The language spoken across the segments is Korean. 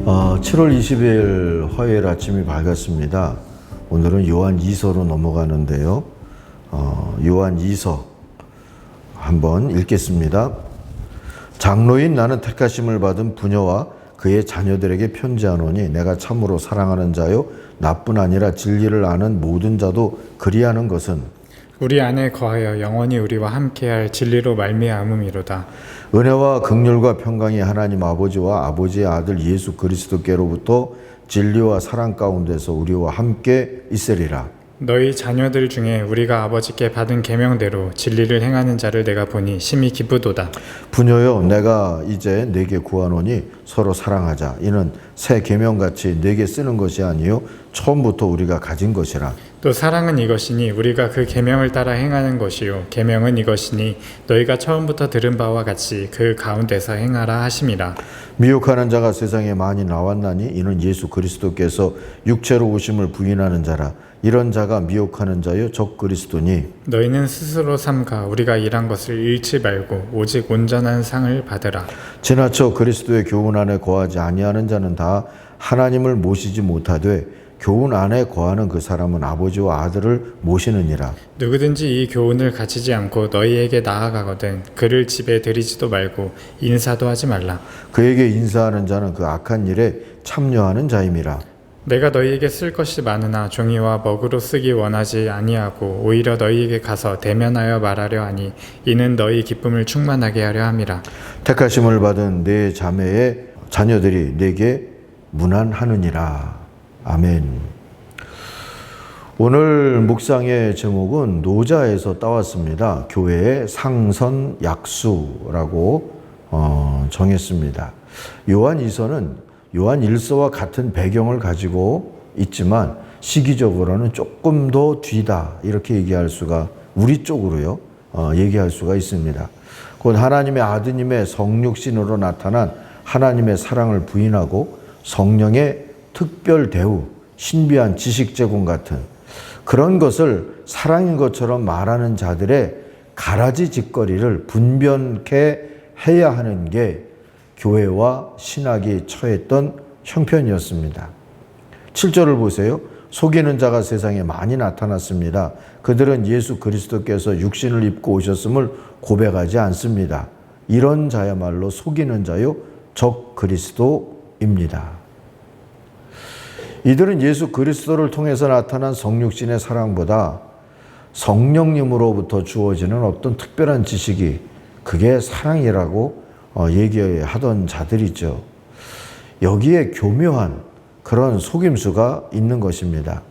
7월 20일 화요일 아침이 밝았습니다. 오늘은 요한 2서로 넘어가는데요. 요한 2서 한번 읽겠습니다. 장로인 나는 택하심을 받은 부녀와 그의 자녀들에게 편지하노니 내가 참으로 사랑하는 자요 나뿐 아니라 진리를 아는 모든 자도 그리하는 것은 우리 안에 거하여 영원히 우리와 함께할 진리로 말미암음이로다. 은혜와 긍휼과 평강이 하나님 아버지와 아버지의 아들 예수 그리스도께로부터 진리와 사랑 가운데서 우리와 함께 있으리라. 너희 자녀들 중에 우리가 아버지께 받은 계명대로 진리를 행하는 자를 내가 보니 심히 기쁘도다. 부녀여 내가 이제 네게 구하노니 서로 사랑하자. 이는 새 계명같이 네게 쓰는 것이 아니요 처음부터 우리가 가진 것이라. 또 사랑은 이것이니 우리가 그 계명을 따라 행하는 것이요 계명은 이것이니 너희가 처음부터 들은 바와 같이 그 가운데서 행하라 하심이라. 미혹하는 자가 세상에 많이 나왔나니 이는 예수 그리스도께서 육체로 오심을 부인하는 자라. 이런 자가 미혹하는 자요 적 그리스도니 너희는 스스로 삼가 우리가 일한 것을 잃지 말고 오직 온전한 상을 받으라. 지나쳐 그리스도의 교훈 안에 거하지 아니하는 자는 다 하나님을 모시지 못하되 교훈 안에 거하는 그 사람은 아버지와 아들을 모시느니라. 누구든지 이 교훈을 가지지 않고 너희에게 나아가거든 그를 집에 들이지도 말고 인사도 하지 말라. 그에게 인사하는 자는 그 악한 일에 참여하는 자임이라. 내가 너희에게 쓸 것이 많으나 종이와 먹으로 쓰기 원하지 아니하고 오히려 너희에게 가서 대면하여 말하려 하니 이는 너희 기쁨을 충만하게 하려 함이라. 택하심을 받은 네 자매의 자녀들이 내게 문안하느니라. 아멘. 오늘 묵상의 제목은 노자에서 따왔습니다. 교회의 상선 약수라고 정했습니다. 요한 2서는 요한 1서와 같은 배경을 가지고 있지만 시기적으로는 조금 더 뒤다 이렇게 얘기할 수가 우리 쪽으로요 얘기할 수가 있습니다. 곧 하나님의 아드님의 성육신으로 나타난 하나님의 사랑을 부인하고 성령의 특별 대우, 신비한 지식 제공 같은 그런 것을 사랑인 것처럼 말하는 자들의 가라지 짓거리를 분별케 해야 하는 게 교회와 신학이 처했던 형편이었습니다. 7절을 보세요. 속이는 자가 세상에 많이 나타났습니다. 그들은 예수 그리스도께서 육신을 입고 오셨음을 고백하지 않습니다. 이런 자야말로 속이는 자요 적 그리스도입니다. 이들은 예수 그리스도를 통해서 나타난 성육신의 사랑보다 성령님으로부터 주어지는 어떤 특별한 지식이 그게 사랑이라고 얘기하던 자들이죠. 여기에 교묘한 그런 속임수가 있는 것입니다.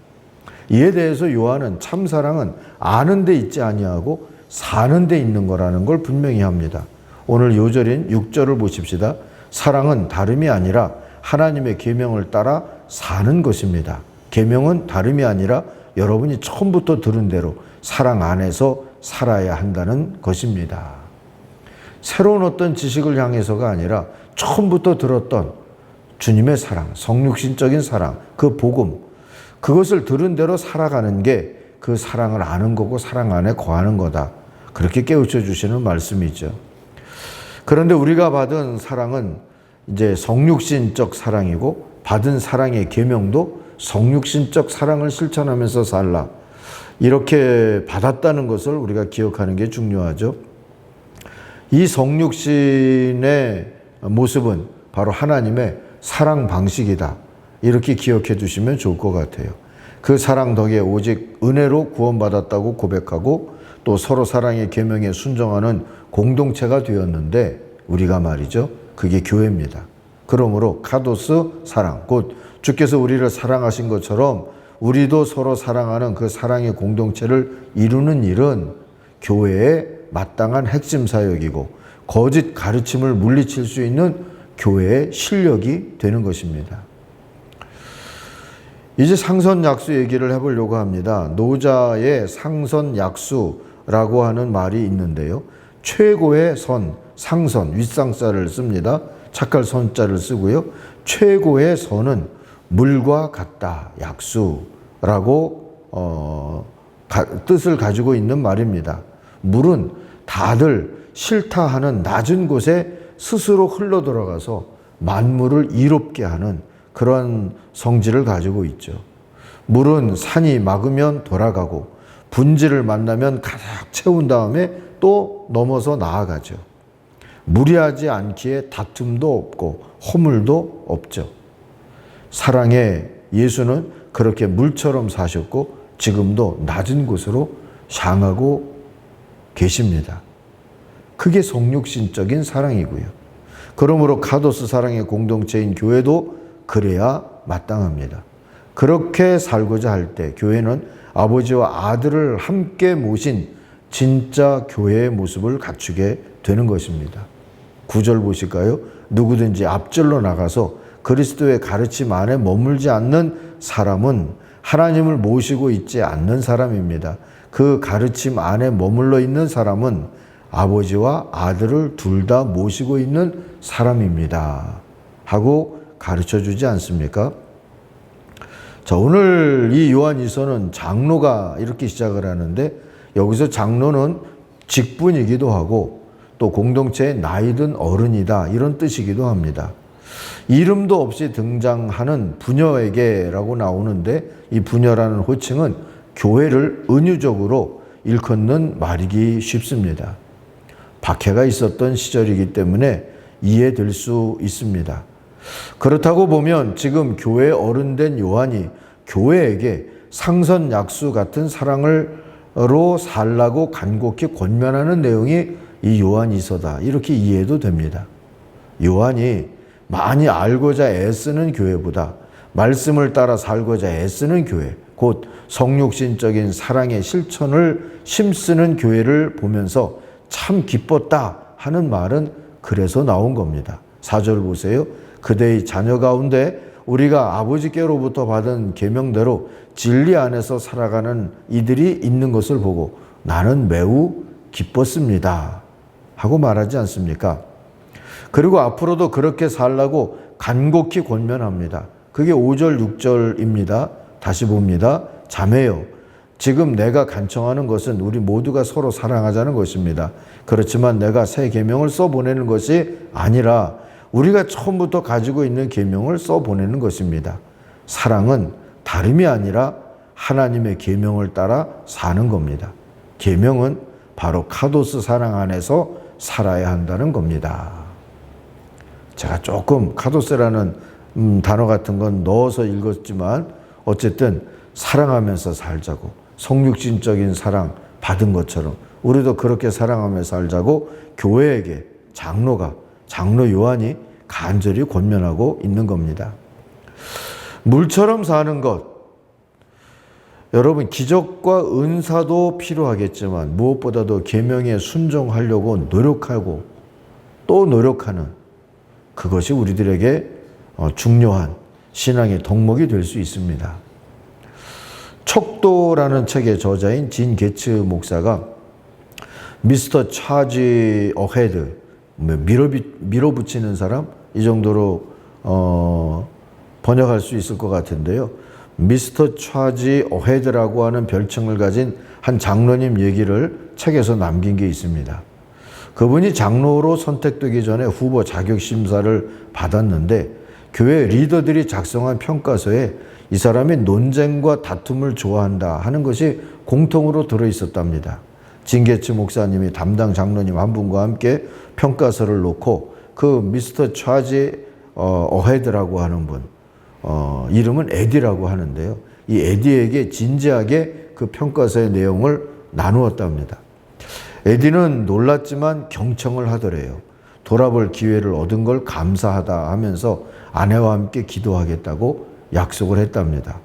이에 대해서 요한은 참사랑은 아는 데 있지 아니하고 사는 데 있는 거라는 걸 분명히 합니다. 오늘 요절인 6절을 보십시다. 사랑은 다름이 아니라 하나님의 계명을 따라 사는 것입니다. 계명은 다름이 아니라 여러분이 처음부터 들은 대로 사랑 안에서 살아야 한다는 것입니다. 새로운 어떤 지식을 향해서가 아니라 처음부터 들었던 주님의 사랑, 성육신적인 사랑, 그 복음, 그것을 들은 대로 살아가는 게 그 사랑을 아는 거고 사랑 안에 거하는 거다. 그렇게 깨우쳐 주시는 말씀이죠. 그런데 우리가 받은 사랑은 이제 성육신적 사랑이고 받은 사랑의 계명도 성육신적 사랑을 실천하면서 살라. 이렇게 받았다는 것을 우리가 기억하는 게 중요하죠. 이 성육신의 모습은 바로 하나님의 사랑 방식이다. 이렇게 기억해 두시면 좋을 것 같아요. 그 사랑 덕에 오직 은혜로 구원받았다고 고백하고 또 서로 사랑의 계명에 순종하는 공동체가 되었는데 우리가 말이죠. 그게 교회입니다. 그러므로 카도스 사랑, 곧 주께서 우리를 사랑하신 것처럼 우리도 서로 사랑하는 그 사랑의 공동체를 이루는 일은 교회의 마땅한 핵심 사역이고 거짓 가르침을 물리칠 수 있는 교회의 실력이 되는 것입니다. 이제 상선약수 얘기를 해보려고 합니다. 노자의 상선약수라고 하는 말이 있는데요. 최고의 선, 상선, 윗상자를 씁니다. 착할 선자를 쓰고요. 최고의 선은 물과 같다. 약수라고 뜻을 가지고 있는 말입니다. 물은 다들 싫다 하는 낮은 곳에 스스로 흘러 들어가서 만물을 이롭게 하는 그런 성질을 가지고 있죠. 물은 산이 막으면 돌아가고 분지를 만나면 가득 채운 다음에 또 넘어서 나아가죠. 무리하지 않기에 다툼도 없고 허물도 없죠. 사랑의 예수는 그렇게 물처럼 사셨고 지금도 낮은 곳으로 향하고 계십니다. 그게 성육신적인 사랑이고요. 그러므로 카도스 사랑의 공동체인 교회도 그래야 마땅합니다. 그렇게 살고자 할 때 교회는 아버지와 아들을 함께 모신 진짜 교회의 모습을 갖추게 되는 것입니다. 9절 보실까요? 누구든지 앞절로 나가서 그리스도의 가르침 안에 머물지 않는 사람은 하나님을 모시고 있지 않는 사람입니다. 그 가르침 안에 머물러 있는 사람은 아버지와 아들을 둘 다 모시고 있는 사람입니다. 하고 가르쳐 주지 않습니까? 자, 오늘 이 요한일서는 장로가 이렇게 시작을 하는데 여기서 장로는 직분이기도 하고 또 공동체의 나이든 어른이다 이런 뜻이기도 합니다. 이름도 없이 등장하는 부녀에게라고 나오는데 이 부녀라는 호칭은 교회를 은유적으로 일컫는 말이기 쉽습니다. 박해가 있었던 시절이기 때문에 이해될 수 있습니다. 그렇다고 보면 지금 교회 어른된 요한이 교회에게 상선약수 같은 사랑으로 살라고 간곡히 권면하는 내용이 이 요한이서다 이렇게 이해도 됩니다. 요한이 많이 알고자 애쓰는 교회보다 말씀을 따라 살고자 애쓰는 교회, 곧 성육신적인 사랑의 실천을 힘쓰는 교회를 보면서 참 기뻤다 하는 말은 그래서 나온 겁니다. 4절 보세요. 그대의 자녀 가운데 우리가 아버지께로부터 받은 계명대로 진리 안에서 살아가는 이들이 있는 것을 보고 나는 매우 기뻤습니다. 하고 말하지 않습니까? 그리고 앞으로도 그렇게 살라고 간곡히 권면합니다. 그게 5절, 6절입니다. 다시 봅니다. 자매여, 지금 내가 간청하는 것은 우리 모두가 서로 사랑하자는 것입니다. 그렇지만 내가 새 계명을 써보내는 것이 아니라 우리가 처음부터 가지고 있는 계명을 써보내는 것입니다. 사랑은 다름이 아니라 하나님의 계명을 따라 사는 겁니다. 계명은 바로 카도스 사랑 안에서 살아야 한다는 겁니다. 제가 조금 카도스라는 단어 같은 건 넣어서 읽었지만 어쨌든 사랑하면서 살자고 성육신적인 사랑 받은 것처럼 우리도 그렇게 사랑하며 살자고 교회에게 장로 요한이 간절히 권면하고 있는 겁니다. 물처럼 사는 것, 여러분 기적과 은사도 필요하겠지만 무엇보다도 계명에 순종하려고 노력하고 또 노력하는 그것이 우리들에게 중요한 신앙의 덕목이 될 수 있습니다. 척도라는 책의 저자인 진 게츠 목사가 미스터 차지 어헤드, 밀어붙이는 사람 이 정도로 번역할 수 있을 것 같은데요. 미스터 차지 어헤드라고 하는 별칭을 가진 한 장로님 얘기를 책에서 남긴 게 있습니다. 그분이 장로로 선택되기 전에 후보 자격 심사를 받았는데 교회 리더들이 작성한 평가서에 이 사람이 논쟁과 다툼을 좋아한다 하는 것이 공통으로 들어있었답니다. 진게츠 목사님이 담당 장로님 한 분과 함께 평가서를 놓고 그 미스터 차지 어헤드라고 하는 분, 이름은 에디라고 하는데요. 이 에디에게 진지하게 그 평가서의 내용을 나누었답니다. 에디는 놀랐지만 경청을 하더래요. 돌아볼 기회를 얻은 걸 감사하다 하면서 아내와 함께 기도하겠다고 약속을 했답니다.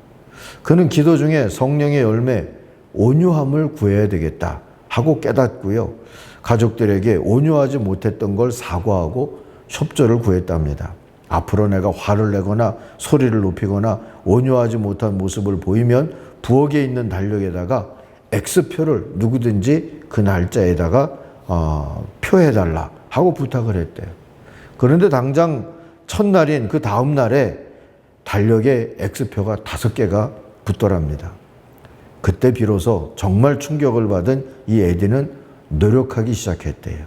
그는 기도 중에 성령의 열매 온유함을 구해야 되겠다 하고 깨닫고요. 가족들에게 온유하지 못했던 걸 사과하고 협조를 구했답니다. 앞으로 내가 화를 내거나 소리를 높이거나 온유하지 못한 모습을 보이면 부엌에 있는 달력에다가 X표를 누구든지 그 날짜에다가 표해달라 하고 부탁을 했대요. 그런데 당장 첫날인 그 다음 날에 달력에 X표가 5개가 붙더랍니다. 그때 비로소 정말 충격을 받은 이 에디는 노력하기 시작했대요.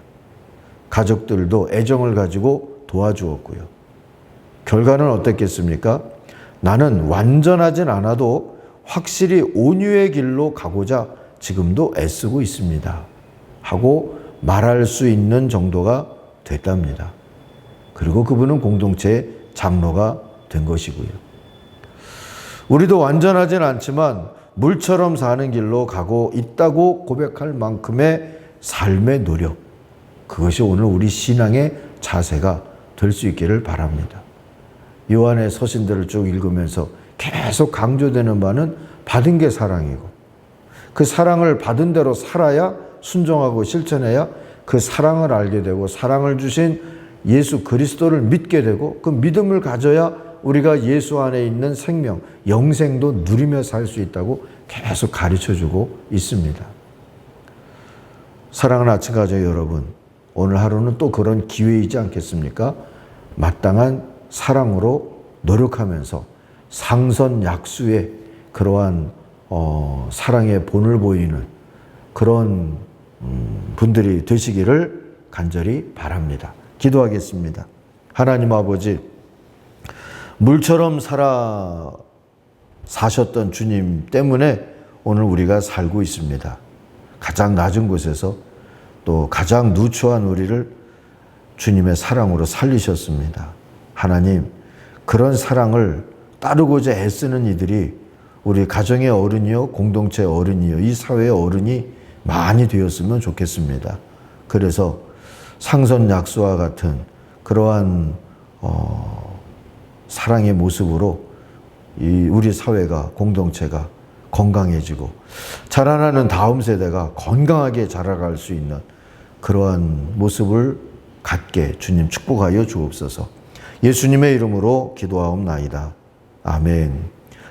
가족들도 애정을 가지고 도와주었고요. 결과는 어땠겠습니까? 나는 완전하진 않아도 확실히 온유의 길로 가고자 지금도 애쓰고 있습니다. 하고 말할 수 있는 정도가 됐답니다. 그리고 그분은 공동체의 장로가 된 것이고요. 우리도 완전하진 않지만 물처럼 사는 길로 가고 있다고 고백할 만큼의 삶의 노력, 그것이 오늘 우리 신앙의 자세가 될 수 있기를 바랍니다. 요한의 서신들을 쭉 읽으면서 계속 강조되는 바는 받은 게 사랑이고, 그 사랑을 받은 대로 살아야, 순종하고 실천해야 그 사랑을 알게 되고, 사랑을 주신 예수 그리스도를 믿게 되고, 그 믿음을 가져야 우리가 예수 안에 있는 생명, 영생도 누리며 살 수 있다고 계속 가르쳐주고 있습니다. 사랑하는 아침 가족 여러분, 오늘 하루는 또 그런 기회이지 않겠습니까? 마땅한 사랑으로 노력하면서 상선약수의 그러한 사랑의 본을 보이는 그런 분들이 되시기를 간절히 바랍니다. 기도하겠습니다. 하나님 아버지, 물처럼 사셨던 주님 때문에 오늘 우리가 살고 있습니다. 가장 낮은 곳에서 또 가장 누추한 우리를 주님의 사랑으로 살리셨습니다. 하나님, 그런 사랑을 따르고자 애쓰는 이들이 우리 가정의 어른이요, 공동체의 어른이요, 이 사회의 어른이 많이 되었으면 좋겠습니다. 그래서 상선약수와 같은 그러한 사랑의 모습으로 우리 사회가, 공동체가 건강해지고 자라나는 다음 세대가 건강하게 자라갈 수 있는 그러한 모습을 갖게 주님 축복하여 주옵소서. 예수님의 이름으로 기도하옵나이다. 아멘.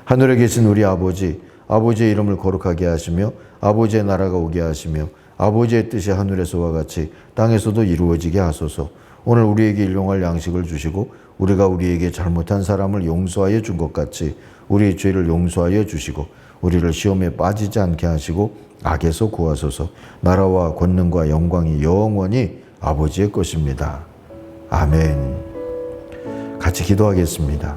하늘에 계신 우리 아버지, 아버지의 이름을 거룩하게 하시며 아버지의 나라가 오게 하시며 아버지의 뜻이 하늘에서와 같이 땅에서도 이루어지게 하소서. 오늘 우리에게 일용할 양식을 주시고 우리가 우리에게 잘못한 사람을 용서하여 준 것 같이 우리의 죄를 용서하여 주시고 우리를 시험에 빠지지 않게 하시고 악에서 구하소서. 나라와 권능과 영광이 영원히 아버지의 것입니다. 아멘. 같이 기도하겠습니다.